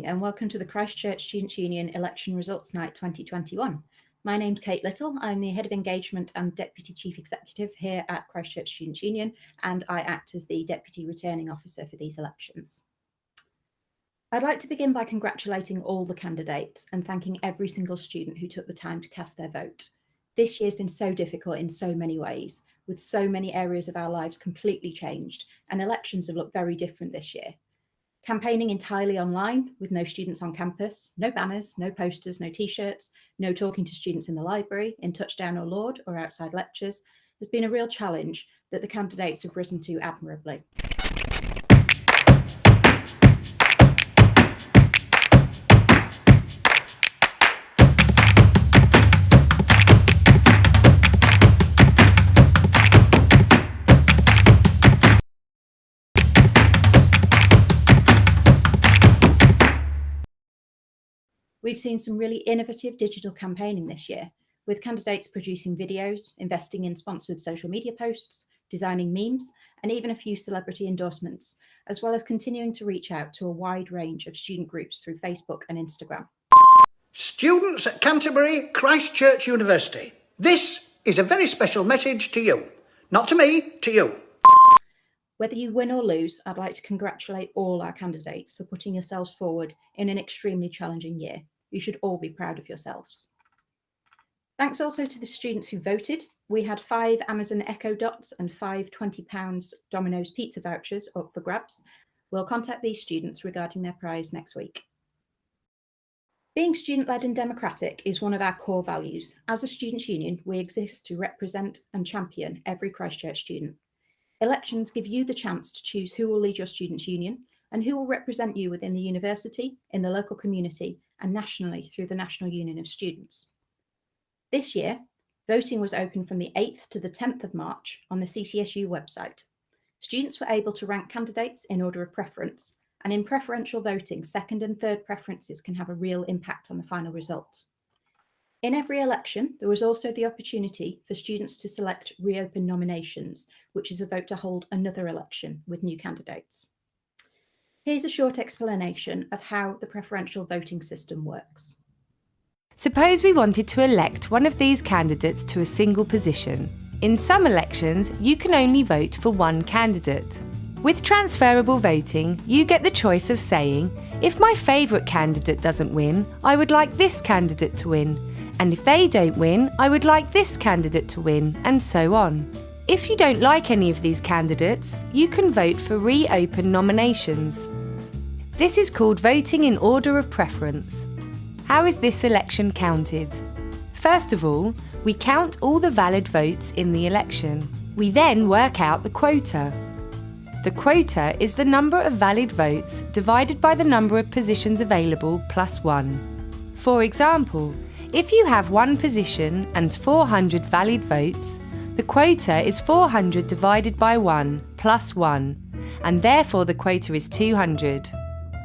and welcome to the Christchurch Students' Union Election Results Night 2021. My name's Kate Little. I'm the Head of Engagement and Deputy Chief Executive here at Christchurch Students' Union, and I act as the Deputy Returning Officer for these elections. I'd like to begin by congratulating all the candidates and thanking every single student who took the time to cast their vote. This year's been so difficult in so many ways, with so many areas of our lives completely changed, and elections have looked very different this year. Campaigning entirely online with no students on campus, no banners, no posters, no t-shirts, no talking to students in the library, in Touchdown or Lord or outside lectures has been a real challenge that the candidates have risen to admirably. We've seen some really innovative digital campaigning this year, with candidates producing videos, investing in sponsored social media posts, designing memes, and even a few celebrity endorsements, as well as continuing to reach out to a wide range of student groups through Facebook and Instagram. Students at Canterbury Christchurch University, this is a very special message to you. Not to me, to you. Whether you win or lose, I'd like to congratulate all our candidates for putting yourselves forward in an extremely challenging year. You should all be proud of yourselves. Thanks also to the students who voted. We had 5 Amazon Echo Dots and 5 £20 Domino's pizza vouchers up for grabs. We'll contact these students regarding their prize next week. Being student-led and democratic is one of our core values. As a students' union, we exist to represent and champion every Christchurch student. Elections give you the chance to choose who will lead your students' union and who will represent you within the university, in the local community, and nationally through the National Union of Students. This year, voting was open from the 8th to the 10th of March on the CCSU website. Students were able to rank candidates in order of preference, and in preferential voting, second and third preferences can have a real impact on the final result. In every election, there was also the opportunity for students to select reopen nominations, which is a vote to hold another election with new candidates. Here's a short explanation of how the preferential voting system works. Suppose we wanted to elect one of these candidates to a single position. In some elections, you can only vote for one candidate. With transferable voting, you get the choice of saying, if my favourite candidate doesn't win, I would like this candidate to win. And if they don't win, I would like this candidate to win, and so on. If you don't like any of these candidates, you can vote for reopen nominations. This is called voting in order of preference. How is this election counted? First of all, we count all the valid votes in the election. We then work out the quota. The quota is the number of valid votes divided by the number of positions available plus 1. For example, if you have one position and 400 valid votes, the quota is 400 divided by 1 plus 1, and therefore the quota is 200.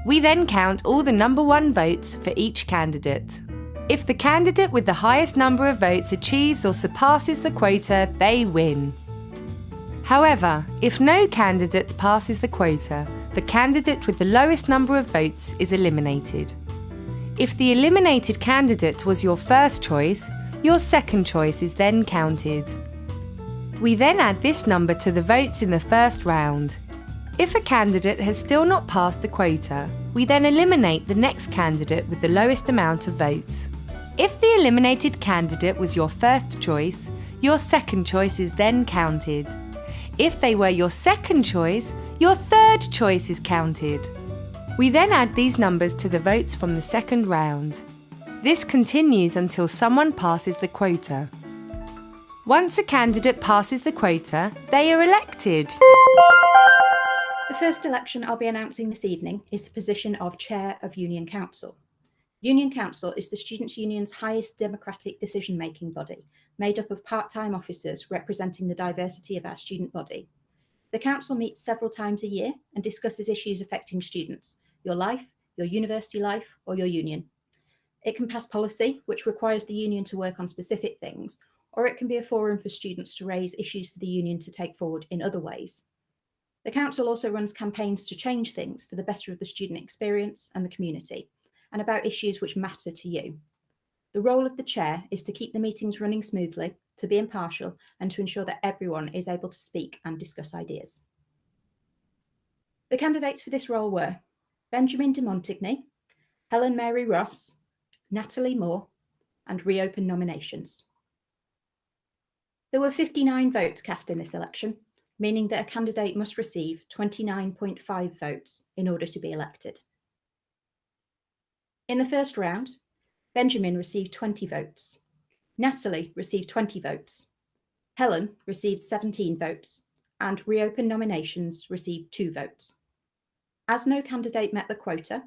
We then count all the number 1 votes for each candidate. If the candidate with the highest number of votes achieves or surpasses the quota, they win. However, if no candidate passes the quota, the candidate with the lowest number of votes is eliminated. If the eliminated candidate was your first choice, your second choice is then counted. We then add this number to the votes in the first round. If a candidate has still not passed the quota, we then eliminate the next candidate with the lowest amount of votes. If the eliminated candidate was your first choice, your second choice is then counted. If they were your second choice, your third choice is counted. We then add these numbers to the votes from the second round. This continues until someone passes the quota. Once a candidate passes the quota, they are elected. The first election I'll be announcing this evening is the position of Chair of Union Council. Union Council is the Students' Union's highest democratic decision-making body, made up of part-time officers representing the diversity of our student body. The Council meets several times a year and discusses issues affecting students, your life, your university life, or your union. It can pass policy, which requires the union to work on specific things, or it can be a forum for students to raise issues for the union to take forward in other ways. The Council also runs campaigns to change things for the better of the student experience and the community, and about issues which matter to you. The role of the chair is to keep the meetings running smoothly, to be impartial, and to ensure that everyone is able to speak and discuss ideas. The candidates for this role were Benjamin de Montigny, Helen Mary Ross, Natalie Moore, and reopen nominations. There were 59 votes cast in this election, meaning that a candidate must receive 29.5 votes in order to be elected. In the first round, Benjamin received 20 votes, Natalie received 20 votes, Helen received 17 votes, and reopen nominations received 2 votes. As no candidate met the quota,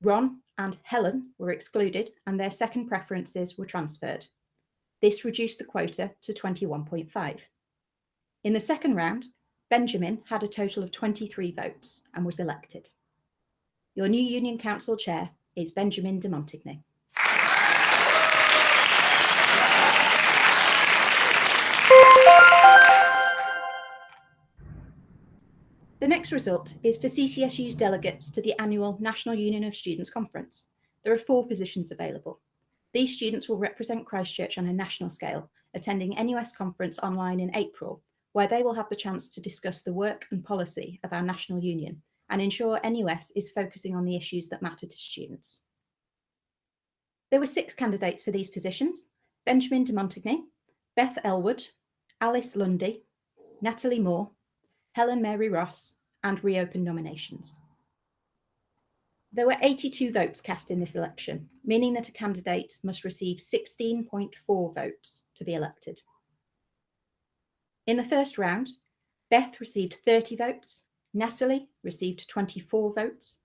Ron and Helen were excluded and their second preferences were transferred. This reduced the quota to 21.5. In the second round, Benjamin had a total of 23 votes and was elected. Your new Union Council chair is Benjamin de Montigny. The next result is for CCSU's delegates to the annual National Union of Students Conference. There are 4 positions available. These students will represent Christchurch on a national scale, attending NUS Conference online in April, where they will have the chance to discuss the work and policy of our national union and ensure NUS is focusing on the issues that matter to students. There were 6 candidates for these positions: Benjamin de Montigny, Beth Elwood, Alice Lundy, Natalie Moore, Helen Mary Ross, and reopen nominations. There were 82 votes cast in this election, meaning that a candidate must receive 16.4 votes to be elected. In the first round, Beth received 30 votes, Natalie received 24 votes,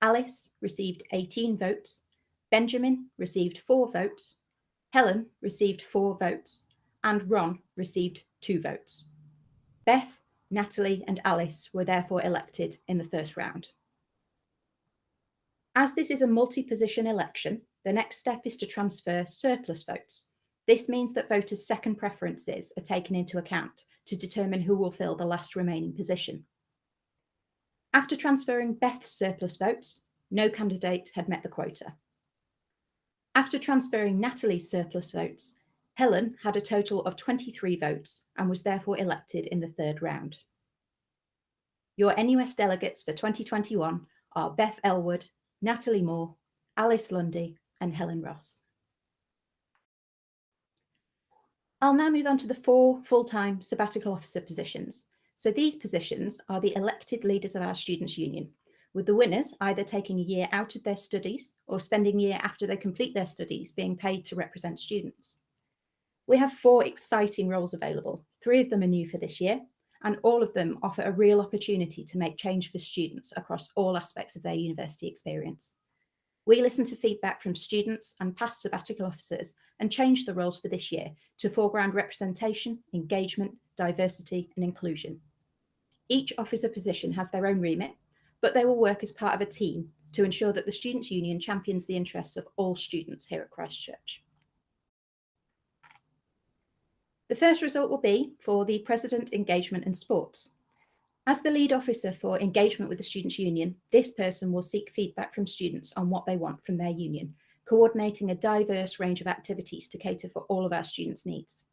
Alice received 18 votes, Benjamin received 4 votes, Helen received 4 votes, and Ron received 2 votes. Beth, Natalie, and Alice were therefore elected in the first round. As this is a multi-position election, the next step is to transfer surplus votes. This means that voters' second preferences are taken into account to determine who will fill the last remaining position. After transferring Beth's surplus votes, no candidate had met the quota. After transferring Natalie's surplus votes, Helen had a total of 23 votes and was therefore elected in the third round. Your NUS delegates for 2021 are Beth Elwood, Natalie Moore, Alice Lundy, and Helen Ross. I'll now move on to the 4 full-time sabbatical officer positions. So these positions are the elected leaders of our Students' Union, with the winners either taking a year out of their studies or spending a year after they complete their studies being paid to represent students. We have 4 exciting roles available. 3 of them are new for this year, and all of them offer a real opportunity to make change for students across all aspects of their university experience. We listen to feedback from students and past sabbatical officers and change the roles for this year to foreground representation, engagement, diversity, and inclusion. Each officer position has their own remit, but they will work as part of a team to ensure that the Students' Union champions the interests of all students here at Christchurch. The first result will be for the President, Engagement and Sports. As the lead officer for engagement with the Students' Union, this person will seek feedback from students on what they want from their union, coordinating a diverse range of activities to cater for all of our students' needs.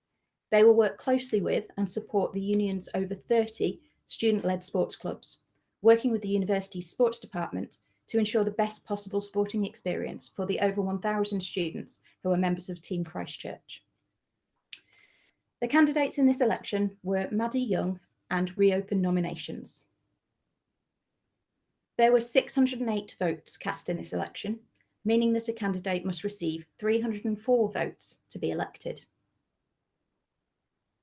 They will work closely with and support the union's over 30 student-led sports clubs, working with the university's sports department to ensure the best possible sporting experience for the over 1,000 students who are members of Team Christchurch. The candidates in this election were Maddie Young and reopen nominations. There were 608 votes cast in this election, meaning that a candidate must receive 304 votes to be elected.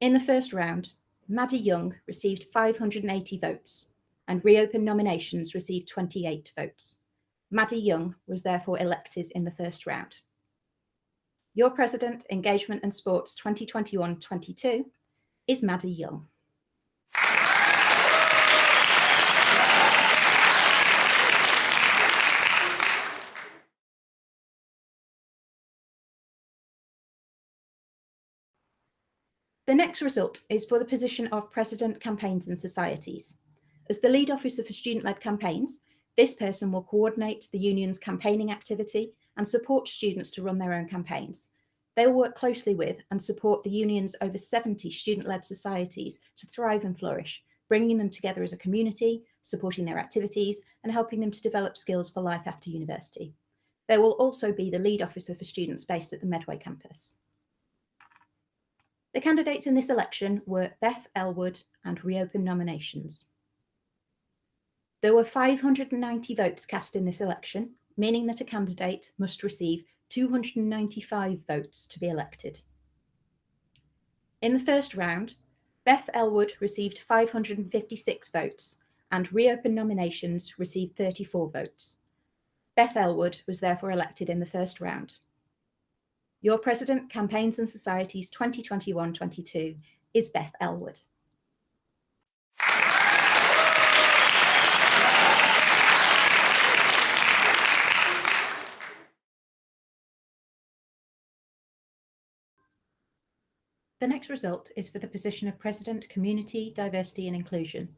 In the first round, Maddie Young received 580 votes and reopen nominations received 28 votes. Maddie Young was therefore elected in the first round. Your President, Engagement and Sports 2021-22 is Maddie Young. The next result is for the position of President, Campaigns and Societies. As the lead officer for student-led campaigns, this person will coordinate the union's campaigning activity and support students to run their own campaigns. They will work closely with and support the union's over 70 student-led societies to thrive and flourish, bringing them together as a community, supporting their activities, and helping them to develop skills for life after university. They will also be the lead officer for students based at the Medway campus. The candidates in this election were Beth Elwood and reopened nominations. There were 590 votes cast in this election, meaning that a candidate must receive 295 votes to be elected. In the first round, Beth Elwood received 556 votes and reopened nominations received 34 votes. Beth Elwood was therefore elected in the first round. Your President, Campaigns and Societies 2021-22 is Beth Elwood. The next result is for the position of President, Community, Diversity and Inclusion.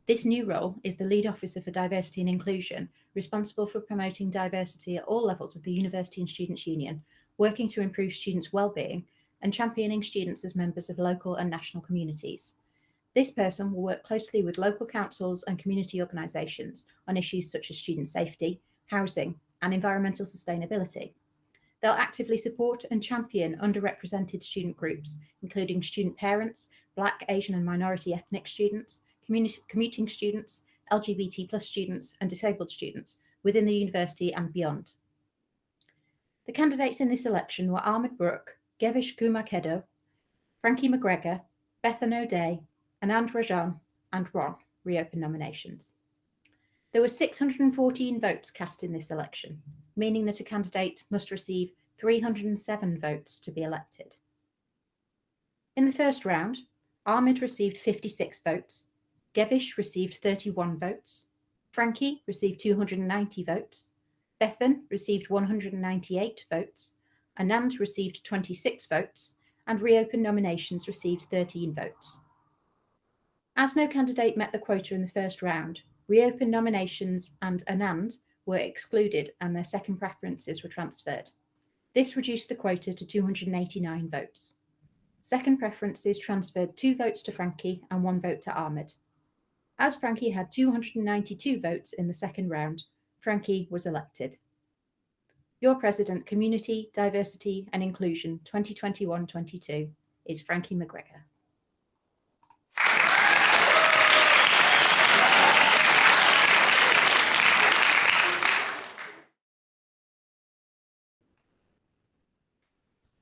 This new role is the lead officer for diversity and inclusion, responsible for promoting diversity at all levels of the University and Students' Union, working to improve students' well-being and championing students as members of local and national communities. This person will work closely with local councils and community organisations on issues such as student safety, housing and environmental sustainability. They'll actively support and champion underrepresented student groups, including student parents, Black, Asian and minority ethnic students, commuting students, LGBT+ students and disabled students within the university and beyond. The candidates in this election were Ahmed Brooke, Gevish Gumakedo, Frankie McGregor, Bethan O'Day, Anand Rajan and Ron reopened nominations. There were 614 votes cast in this election, meaning that a candidate must receive 307 votes to be elected. In the first round, Ahmed received 56 votes, Gevish received 31 votes, Frankie received 290 votes, Bethan received 198 votes, Anand received 26 votes, and reopened nominations received 13 votes. As no candidate met the quota in the first round, reopened nominations and Anand were excluded and their second preferences were transferred. This reduced the quota to 289 votes. Second preferences transferred 2 votes to Frankie and 1 vote to Ahmed. As Frankie had 292 votes in the second round, Frankie was elected. Your President, Community, Diversity and Inclusion 2021-22 is Frankie McGregor.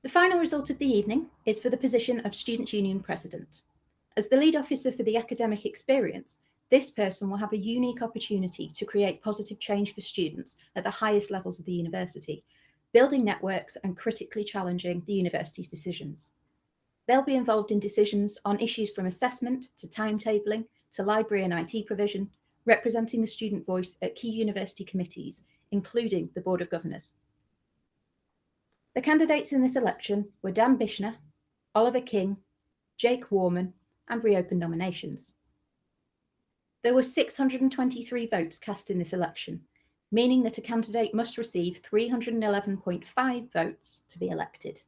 The final result of the evening is for the position of Students' Union President. As the lead officer for the academic experience, this person will have a unique opportunity to create positive change for students at the highest levels of the university, building networks and critically challenging the university's decisions. They'll be involved in decisions on issues from assessment to timetabling to library and IT provision, representing the student voice at key university committees, including the Board of Governors. The candidates in this election were Dan Bishner, Oliver King, Jake Warman, and reopened nominations. There were 623 votes cast in this election, meaning that a candidate must receive 311.5 votes to be elected.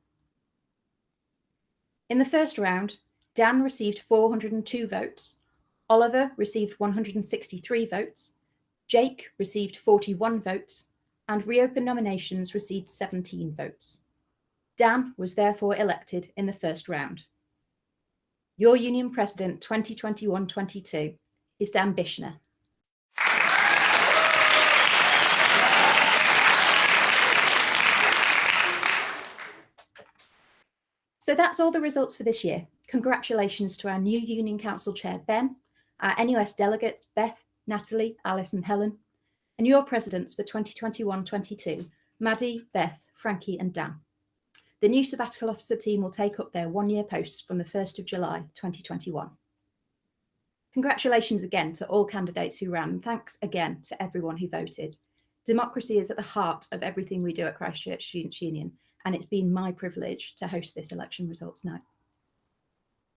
In the first round, Dan received 402 votes, Oliver received 163 votes, Jake received 41 votes, and reopened nominations received 17 votes. Dan was therefore elected in the first round. Your Union President 2021-22 is Dan Bishner. So that's all the results for this year. Congratulations to our new Union Council Chair, Ben, our NUS delegates, Beth, Natalie, Alice and Helen, and your presidents for 2021-22, Maddie, Beth, Frankie and Dan. The new sabbatical officer team will take up their one-year posts from the 1st of July 2021. Congratulations again to all candidates who ran. Thanks again to everyone who voted. Democracy is at the heart of everything we do at Christchurch Students' Union, and it's been my privilege to host this election results night.